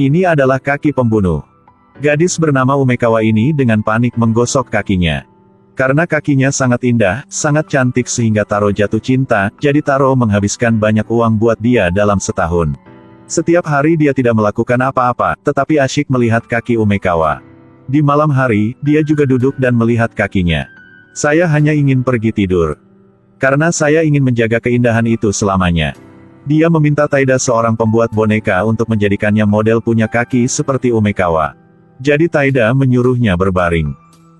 Ini adalah kaki pembunuh. Gadis bernama Umekawa ini dengan panik menggosok kakinya. Karena kakinya sangat indah, sangat cantik sehingga Taro jatuh cinta, jadi Taro menghabiskan banyak uang buat dia dalam setahun. Setiap hari dia tidak melakukan apa-apa, tetapi asyik melihat kaki Umekawa. Di malam hari, dia juga duduk dan melihat kakinya. Saya hanya ingin pergi tidur. Karena saya ingin menjaga keindahan itu selamanya. Dia meminta Taida, seorang pembuat boneka, untuk menjadikannya model punya kaki seperti Umekawa. Jadi Taida menyuruhnya berbaring.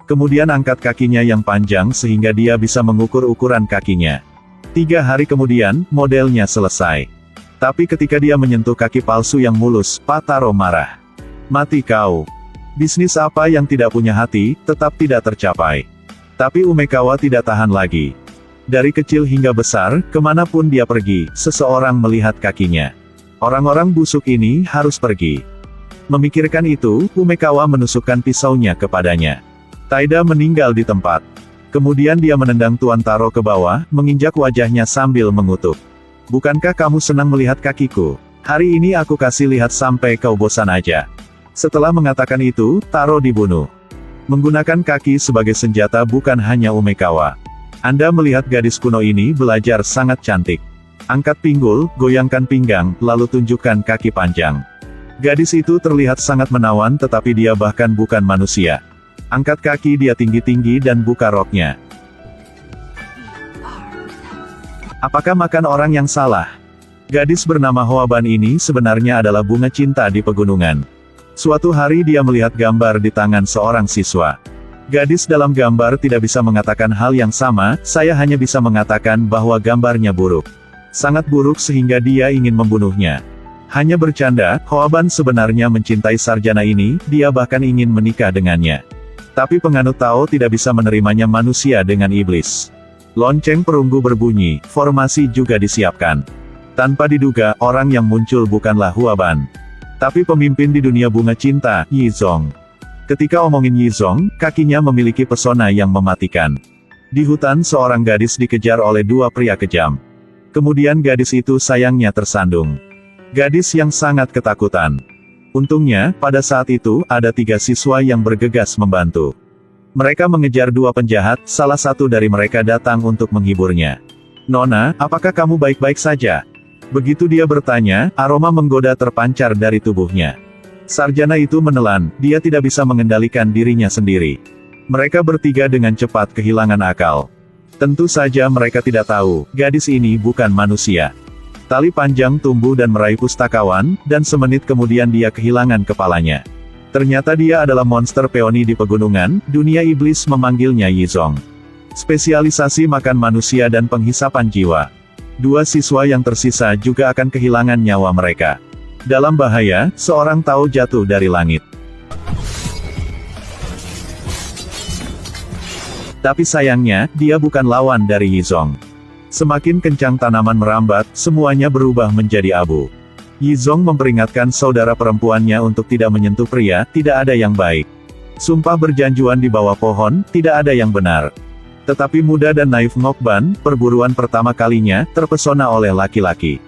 Kemudian angkat kakinya yang panjang sehingga dia bisa mengukur ukuran kakinya. 3 hari kemudian, modelnya selesai. Tapi ketika dia menyentuh kaki palsu yang mulus, Pak Taro marah. Mati kau. Bisnis apa yang tidak punya hati, tetap tidak tercapai. Tapi Umekawa tidak tahan lagi. Dari kecil hingga besar, kemanapun dia pergi, seseorang melihat kakinya. Orang-orang busuk ini harus pergi. Memikirkan itu, Umekawa menusukkan pisaunya kepadanya. Taida meninggal di tempat. Kemudian dia menendang Tuan Taro ke bawah, menginjak wajahnya sambil mengutuk. Bukankah kamu senang melihat kakiku? Hari ini aku kasih lihat sampai kau bosan aja. Setelah mengatakan itu, Taro dibunuh. Menggunakan kaki sebagai senjata bukan hanya Umekawa. Anda melihat gadis kuno ini belajar sangat cantik. Angkat pinggul, goyangkan pinggang, lalu tunjukkan kaki panjang. Gadis itu terlihat sangat menawan tetapi dia bahkan bukan manusia. Angkat kaki dia tinggi-tinggi dan buka roknya. Apakah makan orang yang salah? Gadis bernama Hoaban ini sebenarnya adalah bunga cinta di pegunungan. Suatu hari dia melihat gambar di tangan seorang siswa. Gadis dalam gambar tidak bisa mengatakan hal yang sama, saya hanya bisa mengatakan bahwa gambarnya buruk. Sangat buruk sehingga dia ingin membunuhnya. Hanya bercanda, Hoaban sebenarnya mencintai sarjana ini, dia bahkan ingin menikah dengannya. Tapi penganut Tao tidak bisa menerimanya manusia dengan iblis. Lonceng perunggu berbunyi, formasi juga disiapkan. Tanpa diduga, orang yang muncul bukanlah Hoaban. Tapi pemimpin di dunia bunga cinta, Yizong. Ketika omongin Yizong, kakinya memiliki pesona yang mematikan. Di hutan seorang gadis dikejar oleh 2 pria kejam. Kemudian gadis itu sayangnya tersandung. Gadis yang sangat ketakutan. Untungnya, pada saat itu, ada 3 siswa yang bergegas membantu. Mereka mengejar 2 penjahat, salah satu dari mereka datang untuk menghiburnya. Nona, apakah kamu baik-baik saja? Begitu dia bertanya, aroma menggoda terpancar dari tubuhnya. Sarjana itu menelan, dia tidak bisa mengendalikan dirinya sendiri. Mereka bertiga dengan cepat kehilangan akal. Tentu saja mereka tidak tahu, gadis ini bukan manusia. Tali panjang tumbuh dan meraih pustakawan, dan semenit kemudian dia kehilangan kepalanya. Ternyata dia adalah monster peoni di pegunungan, dunia iblis memanggilnya Yizong. Spesialisasi makan manusia dan penghisapan jiwa. 2 siswa yang tersisa juga akan kehilangan nyawa mereka. Dalam bahaya, seorang Tao jatuh dari langit. Tapi sayangnya, dia bukan lawan dari Yizong. Semakin kencang tanaman merambat, semuanya berubah menjadi abu. Yizong memperingatkan saudara perempuannya untuk tidak menyentuh pria, tidak ada yang baik. Sumpah berjanjuan di bawah pohon, tidak ada yang benar. Tetapi muda dan naif Ngokban, perburuan pertama kalinya, terpesona oleh laki-laki.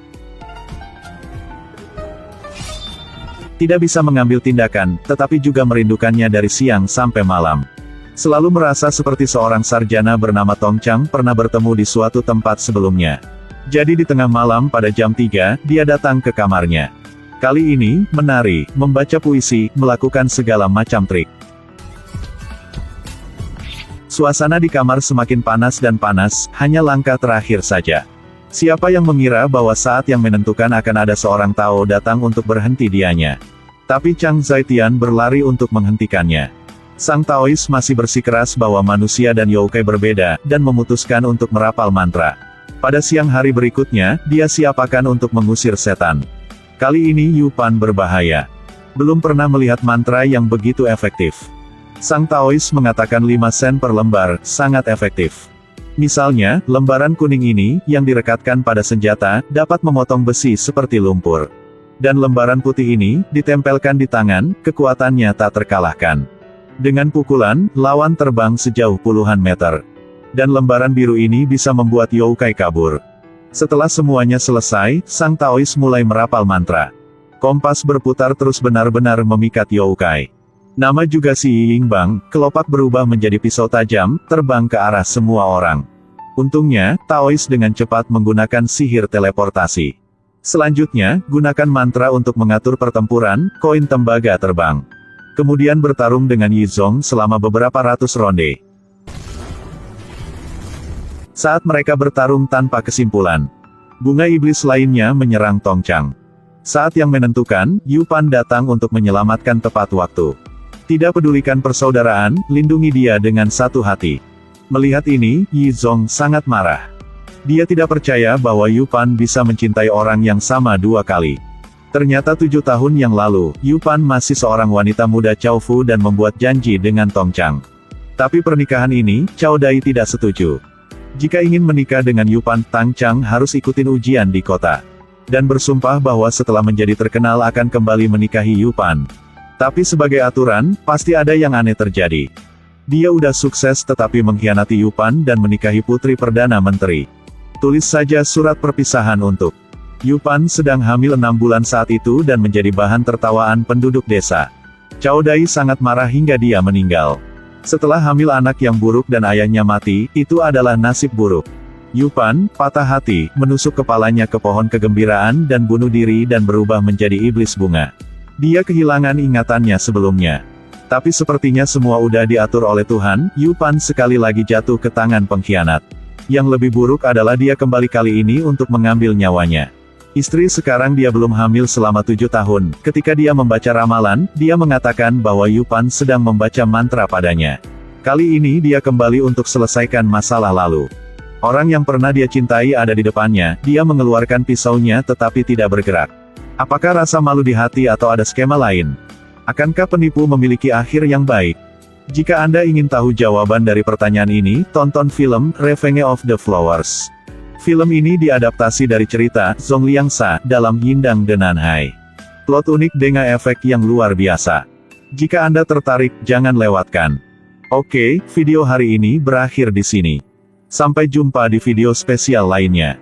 Tidak bisa mengambil tindakan, tetapi juga merindukannya dari siang sampai malam. Selalu merasa seperti seorang sarjana bernama Tong Chang pernah bertemu di suatu tempat sebelumnya. Jadi di tengah malam pada jam 3, dia datang ke kamarnya. Kali ini, menari, membaca puisi, melakukan segala macam trik. Suasana di kamar semakin panas dan panas, hanya langkah terakhir saja. Siapa yang mengira bahwa saat yang menentukan akan ada seorang Tao datang untuk berhenti dianya. Tapi Chang Zaitian berlari untuk menghentikannya. Sang Taois masih bersikeras bahwa manusia dan yokai berbeda, dan memutuskan untuk merapal mantra. Pada siang hari berikutnya, dia siapakan untuk mengusir setan. Kali ini Yu Pan berbahaya. Belum pernah melihat mantra yang begitu efektif. Sang Taois mengatakan 5 sen per lembar, sangat efektif. Misalnya, lembaran kuning ini, yang direkatkan pada senjata, dapat memotong besi seperti lumpur. Dan lembaran putih ini, ditempelkan di tangan, kekuatannya tak terkalahkan. Dengan pukulan, lawan terbang sejauh puluhan meter. Dan lembaran biru ini bisa membuat yokai kabur. Setelah semuanya selesai, Sang Taois mulai merapal mantra. Kompas berputar terus benar-benar memikat Youkai. Nama juga si Yingbang, kelopak berubah menjadi pisau tajam, terbang ke arah semua orang. Untungnya, Taois dengan cepat menggunakan sihir teleportasi. Selanjutnya, gunakan mantra untuk mengatur pertempuran, koin tembaga terbang. Kemudian bertarung dengan Yizong selama beberapa ratus ronde. Saat mereka bertarung tanpa kesimpulan, bunga iblis lainnya menyerang Tongchang. Saat yang menentukan, Yu Pan datang untuk menyelamatkan tepat waktu. Tidak pedulikan persaudaraan, lindungi dia dengan satu hati. Melihat ini, Yizong sangat marah. Dia tidak percaya bahwa Yu Pan bisa mencintai orang yang sama dua kali. Ternyata 7 tahun yang lalu, Yu Pan masih seorang wanita muda Cao Fu dan membuat janji dengan Tongchang. Tapi pernikahan ini, Cao Dai tidak setuju. Jika ingin menikah dengan Yu Pan, Tongchang harus ikutin ujian di kota. Dan bersumpah bahwa setelah menjadi terkenal akan kembali menikahi Yu Pan. Tapi sebagai aturan, pasti ada yang aneh terjadi. Dia udah sukses tetapi mengkhianati Yu Pan dan menikahi putri Perdana Menteri. Tulis saja surat perpisahan untuk. Yu Pan sedang hamil 6 bulan saat itu dan menjadi bahan tertawaan penduduk desa. Cao Dai sangat marah hingga dia meninggal. Setelah hamil anak yang buruk dan ayahnya mati, itu adalah nasib buruk. Yu Pan, patah hati, menusuk kepalanya ke pohon kegembiraan dan bunuh diri dan berubah menjadi iblis bunga. Dia kehilangan ingatannya sebelumnya. Tapi sepertinya semua udah diatur oleh Tuhan, Yu Pan sekali lagi jatuh ke tangan pengkhianat. Yang lebih buruk adalah dia kembali kali ini untuk mengambil nyawanya. Istri sekarang dia belum hamil selama 7 tahun, ketika dia membaca ramalan, dia mengatakan bahwa Yu Pan sedang membaca mantra padanya. Kali ini dia kembali untuk selesaikan masalah lalu. Orang yang pernah dia cintai ada di depannya, dia mengeluarkan pisaunya tetapi tidak bergerak. Apakah rasa malu di hati atau ada skema lain? Akankah penipu memiliki akhir yang baik? Jika Anda ingin tahu jawaban dari pertanyaan ini, tonton film Revenge of the Flowers. Film ini diadaptasi dari cerita Zhong Liangsa dalam Yindang de Nanhai. Plot unik dengan efek yang luar biasa. Jika Anda tertarik, jangan lewatkan. Oke, video hari ini berakhir di sini. Sampai jumpa di video spesial lainnya.